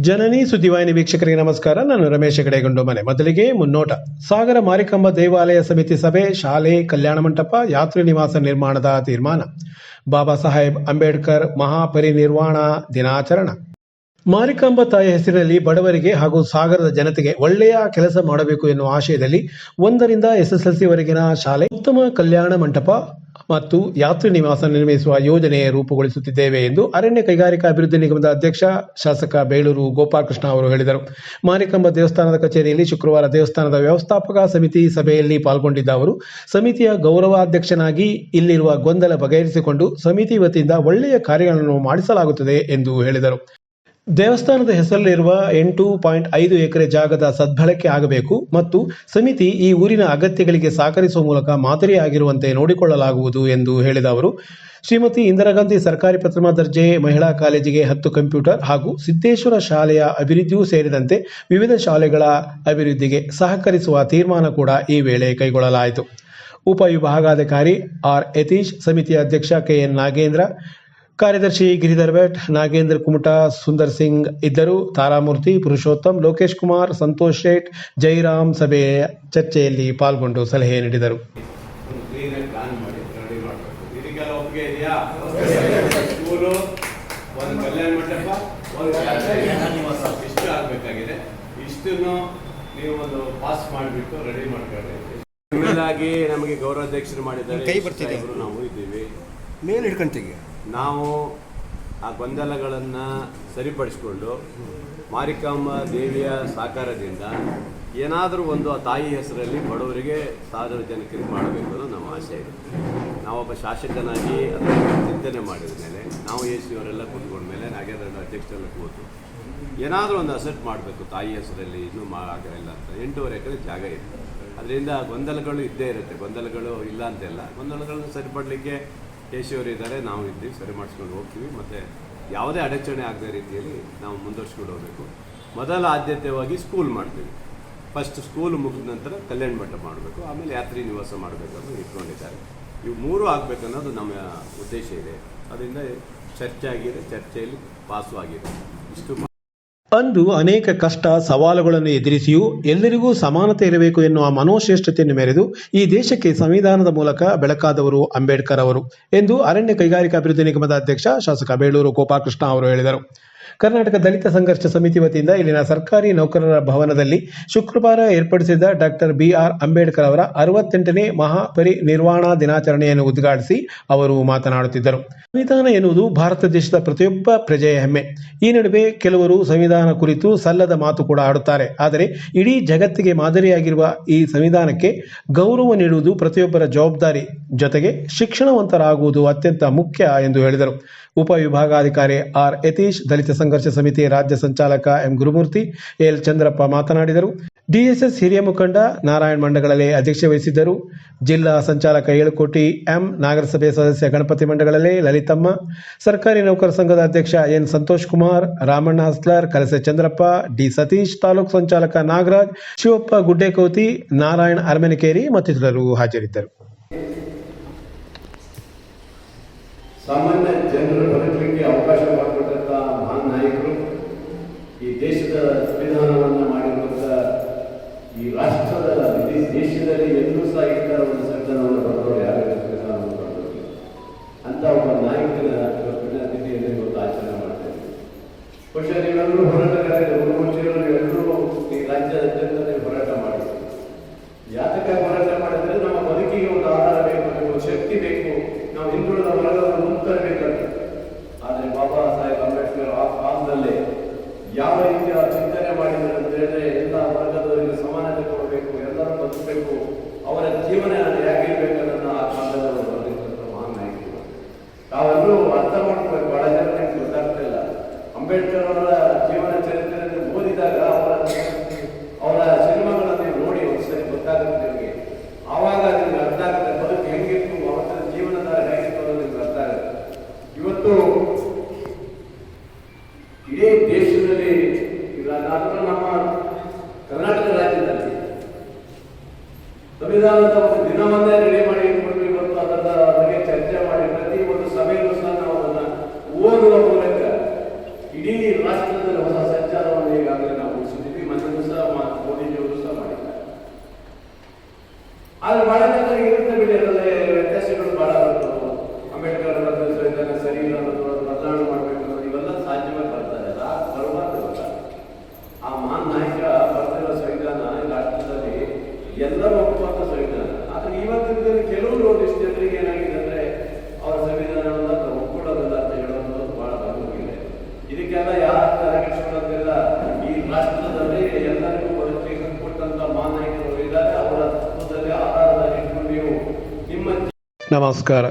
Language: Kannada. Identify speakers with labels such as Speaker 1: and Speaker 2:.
Speaker 1: ಜನನಿ ಸುದ್ದಿವಾಹಿನಿ ವೀಕ್ಷಕರಿಗೆ ನಮಸ್ಕಾರ. ನಾನು ರಮೇಶ್ ಹೆಗಡೆಗೊಂಡು ಮನೆ. ಮೊದಲಿಗೆ ಮುನ್ನೋಟ. ಸಾಗರ ಮಾರಿಕಾಂಬಾ ದೇವಾಲಯ ಸಮಿತಿ ಸಭೆ, ಶಾಲೆ, ಕಲ್ಯಾಣ ಮಂಟಪ, ಯಾತ್ರಿ ನಿವಾಸ ನಿರ್ಮಾಣದ ತೀರ್ಮಾನ. ಬಾಬಾ ಸಾಹೇಬ್ ಅಂಬೇಡ್ಕರ್ ಮಹಾಪರಿನಿರ್ವಾಣ ದಿನಾಚರಣೆ. ಮಾರಿಕಾಂಬಾ ತಾಯಿ ಹೆಸರಿನಲ್ಲಿ ಬಡವರಿಗೆ ಹಾಗೂ ಸಾಗರದ ಜನತೆಗೆ ಒಳ್ಳೆಯ ಕೆಲಸ ಮಾಡಬೇಕು ಎನ್ನುವ ಆಶಯದಲ್ಲಿ 1ರಿಂದ SSLC ವರೆಗಿನ ಶಾಲೆ, ಉತ್ತಮ ಕಲ್ಯಾಣ ಮಂಟಪ ಮತ್ತು ಯಾತ್ರಿ ನಿವಾಸ ನಿರ್ಮಿಸುವ ಯೋಜನೆ ರೂಪುಗೊಳಿಸುತ್ತಿದ್ದೇವೆ ಎಂದು ಅರಣ್ಯ ಕೈಗಾರಿಕಾ ಅಭಿವೃದ್ಧಿ ನಿಗಮದ ಅಧ್ಯಕ್ಷ ಶಾಸಕ ಬೇಳೂರು ಗೋಪಾಲಕೃಷ್ಣ ಅವರು ಹೇಳಿದರು. ಮಾರಿಕಾಂಬಾ ದೇವಸ್ಥಾನದ ಕಚೇರಿಯಲ್ಲಿ ಶುಕ್ರವಾರ ದೇವಸ್ಥಾನದ ವ್ಯವಸ್ಥಾಪಕ ಸಮಿತಿ ಸಭೆಯಲ್ಲಿ ಪಾಲ್ಗೊಂಡಿದ್ದ ಅವರು, ಸಮಿತಿಯ ಗೌರವಾಧ್ಯಕ್ಷನಾಗಿ ಇಲ್ಲಿರುವ ಗೊಂದಲ ಬಗೆಹರಿಸಿಕೊಂಡು ಸಮಿತಿ ವತಿಯಿಂದ ಒಳ್ಳೆಯ ಕಾರ್ಯಗಳನ್ನು ಮಾಡಿಸಲಾಗುತ್ತದೆ ಎಂದು ಹೇಳಿದರು. ದೇವಸ್ಥಾನದ ಹೆಸರಲ್ಲಿರುವ 8.5 ಎಕರೆ ಜಾಗದ ಸದ್ಬಳಕೆ ಆಗಬೇಕು ಮತ್ತು ಸಮಿತಿ ಈ ಊರಿನ ಅಗತ್ಯಗಳಿಗೆ ಸಹಕರಿಸುವ ಮೂಲಕ ಮಾದರಿಯಾಗಿರುವಂತೆ ನೋಡಿಕೊಳ್ಳಲಾಗುವುದು ಎಂದು ಹೇಳಿದ ಅವರು, ಶ್ರೀಮತಿ ಇಂದಿರಾ ಗಾಂಧಿ ಸರ್ಕಾರಿ ಪ್ರಥಮ ದರ್ಜೆ ಮಹಿಳಾ ಕಾಲೇಜಿಗೆ 10 ಕಂಪ್ಯೂಟರ್ ಹಾಗೂ ಸಿದ್ದೇಶ್ವರ ಶಾಲೆಯ ಅಭಿವೃದ್ಧಿಯೂ ಸೇರಿದಂತೆ ವಿವಿಧ ಶಾಲೆಗಳ ಅಭಿವೃದ್ಧಿಗೆ ಸಹಕರಿಸುವ ತೀರ್ಮಾನ ಕೂಡ ಈ ವೇಳೆ ಕೈಗೊಳ್ಳಲಾಯಿತು. ಉಪವಿಭಾಗಾಧಿಕಾರಿ ಆರ್ ಯತೀಶ್, ಸಮಿತಿಯ ಅಧ್ಯಕ್ಷ KN ನಾಗೇಂದ್ರ, ಕಾರ್ಯದರ್ಶಿ ಗಿರಿಧರ್ ಭಟ್, ನಾಗೇಂದ್ರ ಕುಮಟಾ, ಸುಂದರ್ ಸಿಂಗ್ ಇದ್ದರು. ತಾರಾಮೂರ್ತಿ, ಪುರುಷೋತ್ತಮ್, ಲೋಕೇಶ್ ಕುಮಾರ್, ಸಂತೋಷ್ ಶೇಟ್, ಜೈರಾಮ್ ಸಭೆಯ ಚರ್ಚೆಯಲ್ಲಿ ಪಾಲ್ಗೊಂಡು ಸಲಹೆ ನೀಡಿದರು.
Speaker 2: ನಮಗೆ ಗೌರವಾಧ್ಯಕ್ಷರು ಮಾಡಿದ್ದಾರೆ. ನಾವು ಇದ್ದೀವಿ,
Speaker 3: ಮೇಲ್ ಹಿಡ್ಕೊಂತೀವಿ.
Speaker 2: ನಾವು ಆ ಗೊಂದಲಗಳನ್ನು ಸರಿಪಡಿಸಿಕೊಂಡು ಮಾರಿಕಾಂಬಾ ದೇವಿಯ ಸಹಕಾರದಿಂದ ಏನಾದರೂ ಒಂದು ಆ ತಾಯಿ ಹೆಸರಲ್ಲಿ ಬಡವರಿಗೆ ಸಾರ್ವಜನಿಕರಿಗೆ ಮಾಡಬೇಕು ಅನ್ನೋ ನಮ್ಮ ಆಸೆ ಇದೆ. ನಾವೊಬ್ಬ ಶಾಸಕನಾಗಿ ಅದನ್ನು ಚಿಂತನೆ ಮಾಡಿದ ಮೇಲೆ ನಾವು ಅವರೆಲ್ಲ ಕೂತ್ಕೊಂಡ ಮೇಲೆ ನಾಗೇಂದ್ರ ಅಧ್ಯಕ್ಷರೆಲ್ಲ ಕೂತು ಏನಾದರೂ ಒಂದು ಅಸೆಟ್ ಮಾಡಬೇಕು ತಾಯಿ ಹೆಸರಲ್ಲಿ, ಇನ್ನೂ ಆಗಲಿಲ್ಲ ಅಂತ. 8.5 ಎಕರೆ ಜಾಗ ಇದೆ. ಅದರಿಂದ ಗೊಂದಲಗಳು ಇದ್ದೇ ಇರುತ್ತೆ, ಗೊಂದಲಗಳು ಇಲ್ಲ ಅಂತೆಲ್ಲ. ಗೊಂದಲಗಳನ್ನು ಸರಿಪಡಲಿಕ್ಕೆ ಅವರು ಇದ್ದಾರೆ, ನಾವು ಇದ್ದೀವಿ, ಸರಿ ಮಾಡಿಸ್ಕೊಂಡು ಹೋಗ್ತೀವಿ. ಮತ್ತು ಯಾವುದೇ ಅಡಚಣೆ ಆಗದ ರೀತಿಯಲ್ಲಿ ನಾವು ಮುಂದುವರ್ಸ್ಕೊಂಡು ಹೋಗಬೇಕು. ಮೊದಲ ಆದ್ಯತೆಯಾಗಿ ಸ್ಕೂಲ್ ಮಾಡ್ತೀವಿ. ಫಸ್ಟ್ ಸ್ಕೂಲ್ ಮುಗಿದ ನಂತರ ಕಲ್ಯಾಣ ಮಂಟಪ ಮಾಡಬೇಕು, ಆಮೇಲೆ ಯಾತ್ರಿ ನಿವಾಸ ಮಾಡಬೇಕು ಅಂತ ಇಟ್ಕೊಂಡಿದ್ದಾರೆ. ಇವು 3 ಆಗಬೇಕು ಅನ್ನೋದು ನಮ್ಮ ಉದ್ದೇಶ ಇದೆ. ಅದರಿಂದ ಚರ್ಚೆ ಆಗಿದೆ, ಚರ್ಚೆಯಲ್ಲಿ ಪಾಸು ಆಗಿದೆ. ಇಷ್ಟು
Speaker 1: ಅಂದು ಅನೇಕ ಕಷ್ಟ ಸವಾಲುಗಳನ್ನು ಎದುರಿಸಿಯೂ ಎಲ್ಲರಿಗೂ ಸಮಾನತೆ ಇರಬೇಕು ಎನ್ನುವ ಮನೋಶ್ರೇಷ್ಠತೆಯನ್ನು ಮೆರೆದು ಈ ದೇಶಕ್ಕೆ ಸಂವಿಧಾನದ ಮೂಲಕ ಬೆಳಕಾದವರು ಅಂಬೇಡ್ಕರ್ ಅವರು ಎಂದು ಅರಣ್ಯ ಕೈಗಾರಿಕಾ ಅಭಿವೃದ್ಧಿ ನಿಗಮದ ಅಧ್ಯಕ್ಷ ಶಾಸಕ ಬೇಳೂರು ಗೋಪಾಲಕೃಷ್ಣ ಅವರು ಹೇಳಿದರು. ಕರ್ನಾಟಕ ದಲಿತ ಸಂಘರ್ಷ ಸಮಿತಿ ವತಿಯಿಂದ ಇಲ್ಲಿನ ಸರ್ಕಾರಿ ನೌಕರರ ಭವನದಲ್ಲಿ ಶುಕ್ರವಾರ ಏರ್ಪಡಿಸಿದ್ದ ಡಾಕ್ಟರ್ BR ಅಂಬೇಡ್ಕರ್ ಅವರ 68ನೇ ಮಹಾಪರಿನಿರ್ವಾಣ ದಿನಾಚರಣೆಯನ್ನು ಉದ್ಘಾಟಿಸಿ ಅವರು ಮಾತನಾಡುತ್ತಿದ್ದರು. ಸಂವಿಧಾನ ಎನ್ನುವುದು ಭಾರತ ದೇಶದ ಪ್ರತಿಯೊಬ್ಬ ಪ್ರಜೆಯ ಹೆಮ್ಮೆ. ಈ ನಡುವೆ ಕೆಲವರು ಸಂವಿಧಾನ ಕುರಿತು ಸಲ್ಲದ ಮಾತು ಕೂಡ ಆಡುತ್ತಾರೆ. ಆದರೆ ಇಡೀ ಜಗತ್ತಿಗೆ ಮಾದರಿಯಾಗಿರುವ ಈ ಸಂವಿಧಾನಕ್ಕೆ ಗೌರವ ನೀಡುವುದು ಪ್ರತಿಯೊಬ್ಬರ ಜವಾಬ್ದಾರಿ. ಜೊತೆಗೆ ಶಿಕ್ಷಣವಂತರಾಗುವುದು ಅತ್ಯಂತ ಮುಖ್ಯ ಎಂದು ಹೇಳಿದರು. ಉಪವಿಭಾಗಾಧಿಕಾರಿ ಆರ್ ಯತೀಶ್, ದಲಿತ ಸಂಘರ್ಷ ಸಮಿತಿ ರಾಜ್ಯ ಸಂಚಾಲಕ M ಗುರುಮೂರ್ತಿ, ಎಲ್ ಚಂದ್ರಪ್ಪ ಮಾತನಾಡಿದರು. DSS ಹಿರಿಯ ಮುಖಂಡ ನಾರಾಯಣ ಮಂಡಗಳಲ್ಲಿ ಅಧ್ಯಕ್ಷತೆ ವಹಿಸಿದ್ದರು. ಜಿಲ್ಲಾ ಸಂಚಾಲಕ ಏಳುಕೋಟಿ M, ನಗರಸಭೆ ಸದಸ್ಯ ಗಣಪತಿ ಮಂಡಗಳಲ್ಲಿ ಲಲಿತಮ್ಮ, ಸರ್ಕಾರಿ ನೌಕರ ಸಂಘದ ಅಧ್ಯಕ್ಷ N ಸಂತೋಷ್ ಕುಮಾರ್, ರಾಮಣ್ಣ ಹಸ್ಲರ್, ಕಲಸೆ ಚಂದ್ರಪ್ಪ, D ಸತೀಶ್, ತಾಲೂಕು ಸಂಚಾಲಕ ನಾಗರಾಜ್, ಶಿವಪ್ಪ ಗುಡ್ಡೇಕೌತಿ, ನಾರಾಯಣ ಅರಮನೆಕೇರಿ ಮತ್ತಿತರರು ಹಾಜರಿದ್ದರು.
Speaker 4: ಸಾಮಾನ್ಯ ಜನರು ಬದುಕಲಿಕ್ಕೆ ಅವಕಾಶ ಮಾಡಿಕೊಟ್ಟಂಥ ಮಹಾನ್ ನಾಯಕರು, ಈ ದೇಶದ ಸಂವಿಧಾನವನ್ನು ಮಾಡಿರುವಂಥ, ಈ ರಾಷ್ಟ್ರದ ದೇಶದಲ್ಲಿ ಎಲ್ಲರೂ ಸಹ ಈ ಥರ ಒಂದು ಸಂವಿಧಾನವನ್ನು ಬರೆದವರು ಯಾರು ಸಂವಿಧಾನವನ್ನು ಬರೆದವರು ಅಂತ ಒಬ್ಬ ನಾಯಕನ ಪುಣ್ಯತಿಥಿಯಲ್ಲಿ ಇವತ್ತು ಆಚರಣೆ ಮಾಡ್ತಾ ಇದ್ದೀವಿ. ಬಹುಶಃ ನೀವೆಲ್ಲರೂ ಹೋರಾಟಗಾರರು, ಗುರುಮುಖಿಯವರು ಎಲ್ಲರೂ ಈ ರಾಜ್ಯಾದ್ಯಂತ ಹೋರಾಟ ಮಾಡಿದ್ದೀವಿ. ಯಾತಕ್ಕಾಗಿ ಹೋರಾಟ ಮಾಡಿದ್ರೆ ನಮ್ಮ ಬದುಕಿಗೆ ಒಂದು ಆಧಾರ ಬೇಕು, ಒಂದು ಶಕ್ತಿ ಬೇಕು, ನಾವು ಹಿಂದುಳಿದ ವರ್ಗವನ್ನು ಮುಂತರಬೇಕಾಗ್ತದೆ. ಆದರೆ ಬಾಬಾ ಸಾಹೇಬ್ ಅಂಬೇಡ್ಕರ್ ಆ ಕಾಲದಲ್ಲೇ ಯಾವ ರೀತಿಯ ಚಿಂತನೆ ಮಾಡಿದ್ದಾರೆ ಅಂತ ಹೇಳಿದ್ರೆ, ಎಲ್ಲ ವರ್ಗದವರಿಗೆ ಸಮಾನತೆ ಕೊಡಬೇಕು, ಎಲ್ಲರೂ ಬದುಕಬೇಕು, ಅವರ ಜೀವನ ಹೇಗಿರ್ಬೇಕನ್ನೋದನ್ನ ಆ ಕಾಲದಲ್ಲಿ ಬರೆದಿದ್ದಂಥ ಮಹಾನ್ ನಾಯಕರು. ತಾವೆಲ್ಲರೂ ಅರ್ಥ ಮಾಡ್ಕೋಬೇಕು. ಬಹಳ ಜನರಿಗೆ ಗೊತ್ತಾಗ್ತಾ ಇಲ್ಲ. ಅಂಬೇಡ್ಕರ್ ಅವರ ಜೀವನ ಚರಿತ್ರೆಯನ್ನು ಓದಿದಾಗ ಅವರ ಸಿನಿಮಾಗಳನ್ನು ನೋಡಿ ಒಂದ್ಸರಿ ಗೊತ್ತಾಗುತ್ತೆ ನಿಮಗೆ. ಬಹಳ ಜನ ಇರುತ್ತೆ ಬಿಡಿ, ಅದರಲ್ಲಿ ವ್ಯತ್ಯಾಸಗಳು ಬಹಳ ಬರ್ತವೆ. ಅಂಬೇಡ್ಕರ್ ಅವರ ಸಂವಿಧಾನ ಸರಿ ಇಲ್ಲ ಅನ್ನೋದು, ಬದಲಾವಣೆ ಮಾಡಬೇಕು ಅನ್ನೋದು ಇವೆಲ್ಲ ಸಾಧ್ಯವಾಗಿ ಬರ್ತಾರೆ. ಬರಬಾರ್ದು. ಆ ಮಹಾನ್ ನಾಯಕ ಬರ್ತಿರೋ ಸಂವಿಧಾನ ಈ ರಾಷ್ಟ್ರದಲ್ಲಿ ಎಲ್ಲರೂ ಒಪ್ಪುವಂತ ಸಂವಿಧಾನ. ಆದ್ರೆ ಇವತ್ತಿನ ಕೆಲವರು ಒಂದಿಷ್ಟು ಜನರಿಗೆ ಏನಾಗಿದೆ ಅಂದ್ರೆ ಅವರ ಸಂವಿಧಾನವನ್ನ ಒಪ್ಕೊಳ್ಳೋದಿಲ್ಲ ಅಂತ ಹೇಳೋದು ಬಹಳ ಬಂದಿದೆ. ಇದಕ್ಕೆಲ್ಲ ಯಾರು ತಲೆಕೆಡಿಸಿಕೊಳ್ಳೋದಿಲ್ಲ. ಈ ರಾಷ್ಟ್ರದಲ್ಲಿ ಎಲ್ಲರಿಗೂ ಬದುಕಲಿಕ್ಕೆ ಕೊಟ್ಟಂತ ಮಹಾನ್ ನಾಯಕರು ಇದ್ದಾರೆ. ಅವರ ತತ್ವದಲ್ಲಿ ಆಧಾರದಲ್ಲಿ ಇಟ್ಕೊಂಡು ನೀವು ನಿಮ್ಮ
Speaker 1: ನಮಸ್ಕಾರ.